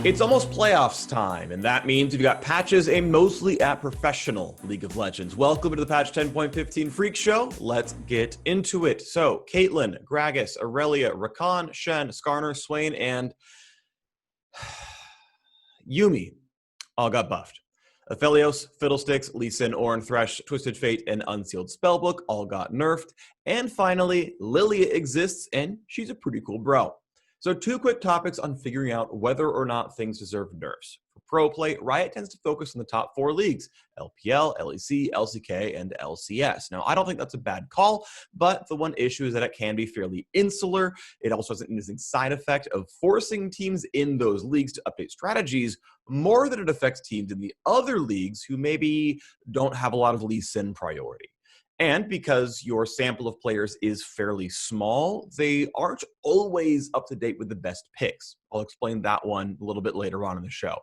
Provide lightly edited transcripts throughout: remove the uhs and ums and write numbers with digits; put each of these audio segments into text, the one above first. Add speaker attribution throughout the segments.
Speaker 1: It's almost playoffs time, and that means we've got patches aimed mostly at professional League of Legends. Welcome to the patch 10.15 Phreak Show. Let's get into it. So, Caitlyn, Gragas, Aurelia, Rakan, Shen, Skarner, Swain, and Yuumi all got buffed. Aphelios, Fiddlesticks, Lee Sin, Ornn, Thresh, Twisted Fate, and Unsealed Spellbook all got nerfed. And finally, Lillia exists, and she's a pretty cool bro. So 2 quick topics on figuring out whether or not things deserve nerfs. For pro play, Riot tends to focus on the top 4 leagues, LPL, LEC, LCK, and LCS. Now, I don't think that's a bad call, but the one issue is that it can be fairly insular. It also has an interesting side effect of forcing teams in those leagues to update strategies more than it affects teams in the other leagues who maybe don't have a lot of Lee Sin priority. And because your sample of players is fairly small, they aren't always up to date with the best picks. I'll explain that one a little bit later on in the show.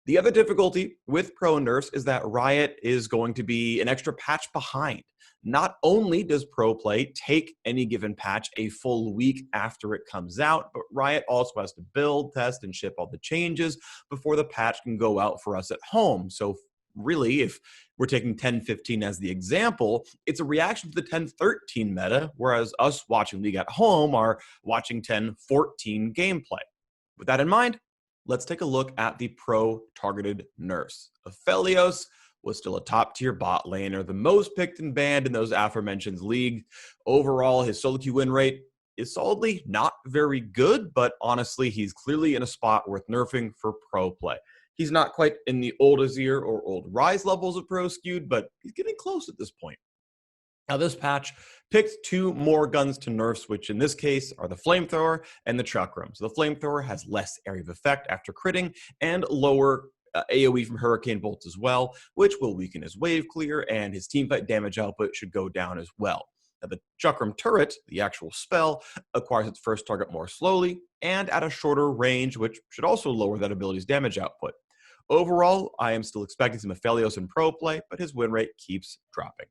Speaker 1: The other difficulty with pro nerfs is that Riot is going to be an extra patch behind. Not only does pro play take any given patch a full week after it comes out, but Riot also has to build, test, and ship all the changes before the patch can go out for us at home. So really, if we're taking 10-15 as the example, it's a reaction to the 10-13 meta, whereas us watching League at home are watching 10-14 gameplay. With that in mind, let's take a look at the pro-targeted nerfs. Aphelios was still a top-tier bot laner, the most picked and banned in those aforementioned leagues. Overall, his solo queue win rate is solidly not very good, but honestly, he's clearly in a spot worth nerfing for pro play. He's not quite in the old Azir or old Rise levels of pro skewed, but he's getting close at this point. Now, this patch picked 2 more guns to nerfs, which in this case are the Flamethrower and the Chakram. So the Flamethrower has less area of effect after critting and lower AoE from Hurricane Bolts as well, which will weaken his wave clear, and his teamfight damage output should go down as well. Now, the Chakram turret, the actual spell, acquires its first target more slowly and at a shorter range, which should also lower that ability's damage output. Overall, I am still expecting some Aphelios in pro play, but his win rate keeps dropping.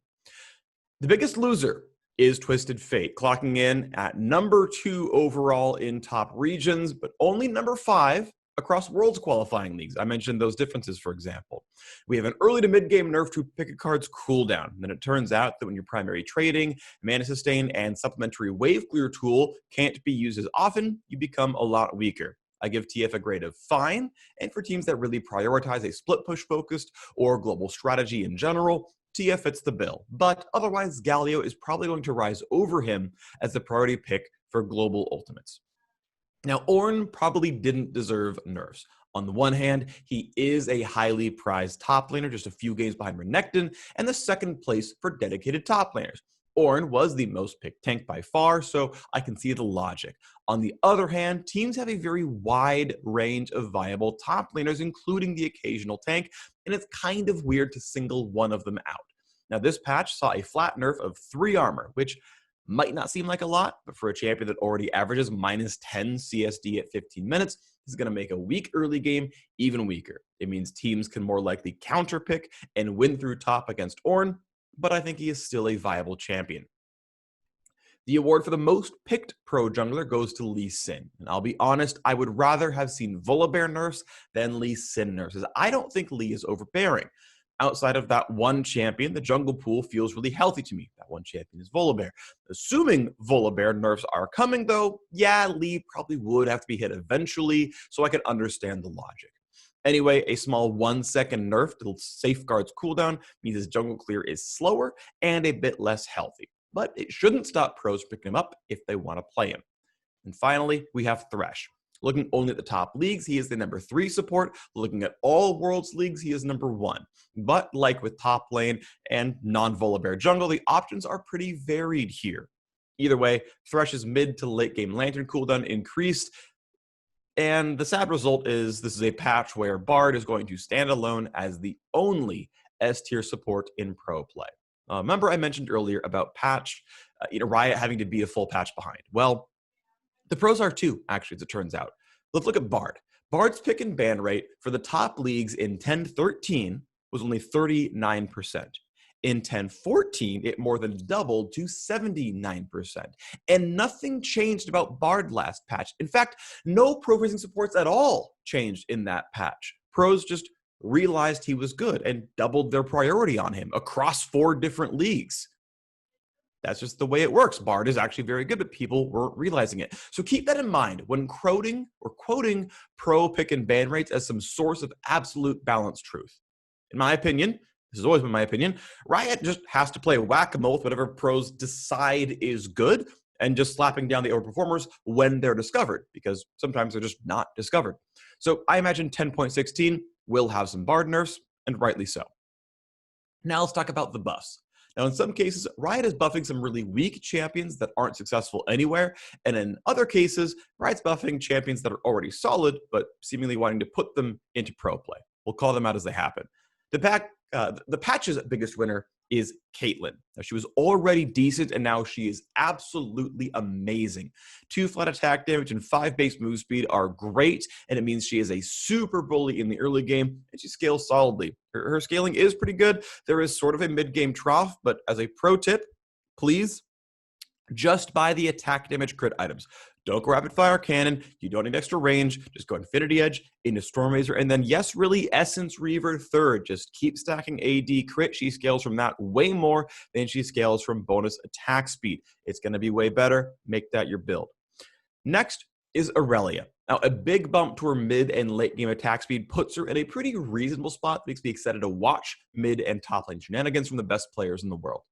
Speaker 1: The biggest loser is Twisted Fate, clocking in at number 2 overall in top regions, but only number 5 across Worlds qualifying leagues. I mentioned those differences, for example. We have an early to mid-game nerf to pick a card's cooldown. And then it turns out that when your primary trading, mana sustain, and supplementary wave clear tool can't be used as often, you become a lot weaker. I give TF a grade of fine, and for teams that really prioritize a split push focused or global strategy in general, TF fits the bill. But otherwise, Galio is probably going to rise over him as the priority pick for global ultimates. Now, Ornn probably didn't deserve nerfs. On the one hand, he is a highly prized top laner, just a few games behind Renekton, and the second place for dedicated top laners. Ornn was the most picked tank by far, so I can see the logic. On the other hand, teams have a very wide range of viable top laners, including the occasional tank, and it's kind of weird to single one of them out. Now, this patch saw a flat nerf of 3 armor, which might not seem like a lot, but for a champion that already averages minus 10 CSD at 15 minutes, this is going to make a weak early game even weaker. It means teams can more likely counterpick and win through top against Ornn, but I think he is still a viable champion. The award for the most picked pro jungler goes to Lee Sin. And I'll be honest, I would rather have seen Volibear nerfs than Lee Sin nerfs, as I don't think Lee is overbearing. Outside of that one champion, the jungle pool feels really healthy to me. That one champion is Volibear. Assuming Volibear nerfs are coming, though, yeah, Lee probably would have to be hit eventually, so I can understand the logic. Anyway, a small 1-second nerf to Safeguard's cooldown means his jungle clear is slower and a bit less healthy. But it shouldn't stop pros picking him up if they want to play him. And finally, we have Thresh. Looking only at the top leagues, he is the number 3 support. Looking at all Worlds leagues, he is number 1. But like with top lane and non-Volibear jungle, the options are pretty varied here. Either way, Thresh's mid to late game lantern cooldown increased, and the sad result is this is a patch where Bard is going to stand alone as the only S-tier support in pro play. Remember I mentioned earlier about Riot having to be a full patch behind. Well, the pros are too, actually, as it turns out. Let's look at Bard. Bard's pick and ban rate for the top leagues in 10-13 was only 39%. In 1014, it more than doubled to 79%. And nothing changed about Bard last patch. In fact, no pro facing supports at all changed in that patch. Pros just realized he was good and doubled their priority on him across 4 different leagues. That's just the way it works. Bard is actually very good, but people weren't realizing it. So keep that in mind when quoting pro pick and ban rates as some source of absolute balanced truth. In my opinion, this has always been my opinion, Riot just has to play whack-a-mole with whatever pros decide is good and just slapping down the overperformers when they're discovered, because sometimes they're just not discovered. So I imagine 10.16 will have some Bard nerfs, and rightly so. Now let's talk about the buffs. Now, in some cases, Riot is buffing some really weak champions that aren't successful anywhere, and in other cases, Riot's buffing champions that are already solid, but seemingly wanting to put them into pro play. We'll call them out as they happen. The patch's biggest winner is Caitlyn. Now, she was already decent, and now she is absolutely amazing. 2 flat attack damage and 5 base move speed are great, and it means she is a super bully in the early game, and she scales solidly. Her scaling is pretty good. There is sort of a mid-game trough, but as a pro tip, please just buy the attack damage crit items. Don't go rapid fire cannon. You don't need extra range. Just go Infinity Edge into Storm Razor. And then, yes, really, Essence Reaver third. Just keep stacking AD crit. She scales from that way more than she scales from bonus attack speed. It's going to be way better. Make that your build. Next is Aurelia. Now, a big bump to her mid and late game attack speed puts her in a pretty reasonable spot. Makes me excited to watch mid and top lane shenanigans from the best players in the world.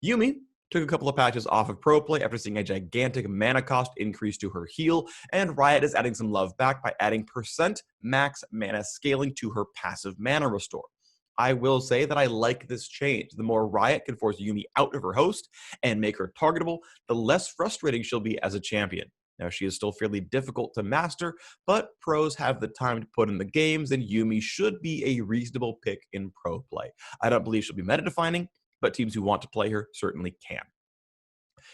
Speaker 1: Yuumi took a couple of patches off of pro play after seeing a gigantic mana cost increase to her heal, and Riot is adding some love back by adding % max mana scaling to her passive mana restore. I will say that I like this change. The more Riot can force Yuumi out of her host and make her targetable, the less frustrating she'll be as a champion. Now, she is still fairly difficult to master, but pros have the time to put in the games, and Yuumi should be a reasonable pick in pro play. I don't believe she'll be meta-defining, but teams who want to play her certainly can.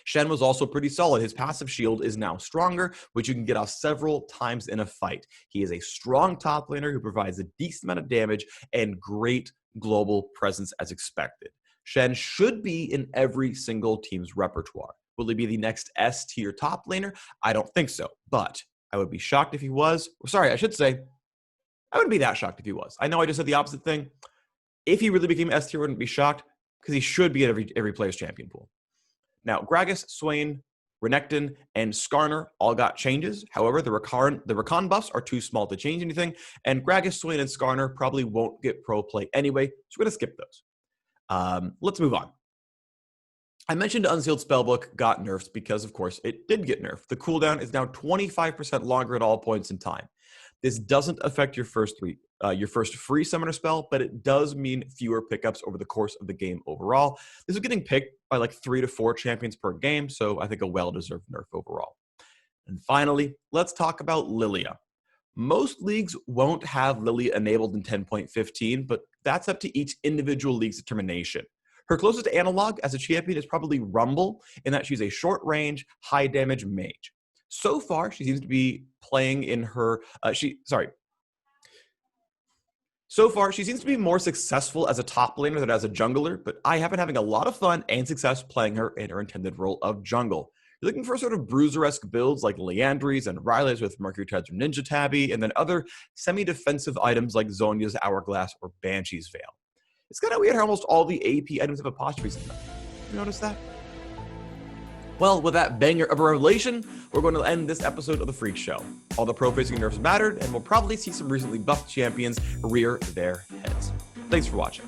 Speaker 1: Shen was also pretty solid. His passive shield is now stronger, which you can get off several times in a fight. He is a strong top laner who provides a decent amount of damage and great global presence as expected. Shen should be in every single team's repertoire. Will he be the next S-tier top laner? I don't think so, but I would be shocked if he was. Sorry, I should say, I wouldn't be that shocked if he was. I know I just said the opposite thing. If he really became S-tier, I wouldn't be shocked, because he should be in every player's champion pool. Now, Gragas, Swain, Renekton, and Skarner all got changes. However, the Rakan buffs are too small to change anything, and Gragas, Swain, and Skarner probably won't get pro play anyway, so we're going to skip those. Let's move on. I mentioned Unsealed Spellbook got nerfs because, of course, it did get nerfed. The cooldown is now 25% longer at all points in time. This doesn't affect your first free summoner spell, but it does mean fewer pickups over the course of the game overall. This is getting picked by like 3 to 4 champions per game, so I think a well-deserved nerf overall. And finally, let's talk about Lillia. Most leagues won't have Lillia enabled in 10.15, but that's up to each individual league's determination. Her closest analog as a champion is probably Rumble, in that she's a short-range, high-damage mage. So far, she seems to be playing in her... So far, she seems to be more successful as a top laner than as a jungler, but I have been having a lot of fun and success playing her in her intended role of jungle. You're looking for sort of bruiser-esque builds like Leandries and Ryle's with Mercury Treads or Ninja Tabby, and then other semi-defensive items like Zhonya's Hourglass or Banshee's Veil. It's kind of weird how almost all the AP items have apostrophes in them. You notice that? Well, with that banger of a revelation, we're going to end this episode of the Phreak Show. All the pro-facing nerfs mattered, and we'll probably see some recently buffed champions rear their heads. Thanks for watching.